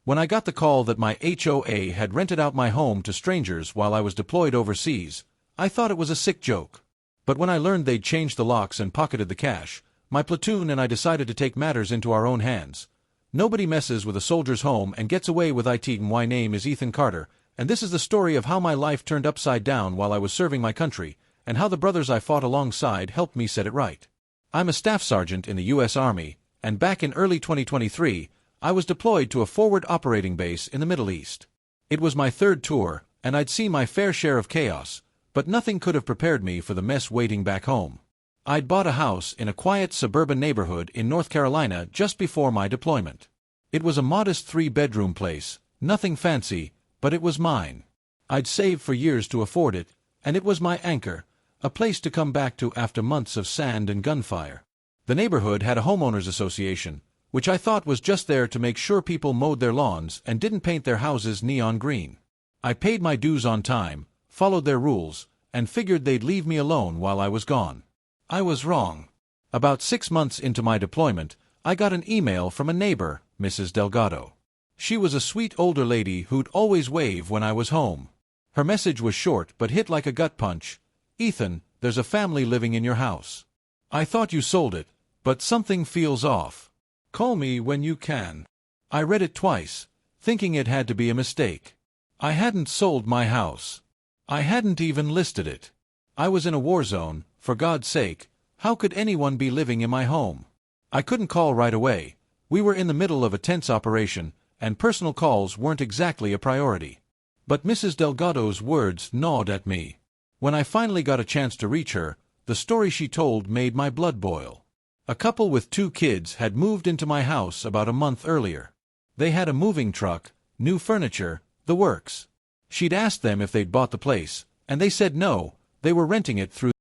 When I got the call that my HOA had rented out my home to strangers while I was deployed overseas, I thought it was a sick joke. But when I learned they'd changed the locks and pocketed the cash, my platoon and I decided to take matters into our own hands. Nobody messes with a soldier's home and gets away with it. My name is Ethan Carter, and this is the story of how my life turned upside down while I was serving my country, and how the brothers I fought alongside helped me set it right. I'm a staff sergeant in the U.S. Army, and back in early 2023, I was deployed to a forward operating base in the Middle East. It was my third tour, and I'd seen my fair share of chaos, but nothing could have prepared me for the mess waiting back home. I'd bought a house in a quiet suburban neighborhood in North Carolina just before my deployment. It was a modest 3-bedroom place, nothing fancy, but it was mine. I'd saved for years to afford it, and it was my anchor, a place to come back to after months of sand and gunfire. The neighborhood had a homeowners association, which I thought was just there to make sure people mowed their lawns and didn't paint their houses neon green. I paid my dues on time, followed their rules, and figured they'd leave me alone while I was gone. I was wrong. About 6 months into my deployment, I got an email from a neighbor, Mrs. Delgado. She was a sweet older lady who'd always wave when I was home. Her message was short but hit like a gut punch. "Ethan, there's a family living in your house. I thought you sold it, but something feels off. Call me when you can." I read it twice, thinking it had to be a mistake. I hadn't sold my house. I hadn't even listed it. I was in a war zone, for God's sake. How could anyone be living in my home? I couldn't call right away. We were in the middle of a tense operation, and personal calls weren't exactly a priority. But Mrs. Delgado's words gnawed at me. When I finally got a chance to reach her, the story she told made my blood boil. A couple with 2 kids had moved into my house about a month earlier. They had a moving truck, new furniture, the works. She'd asked them if they'd bought the place, and they said no, they were renting it through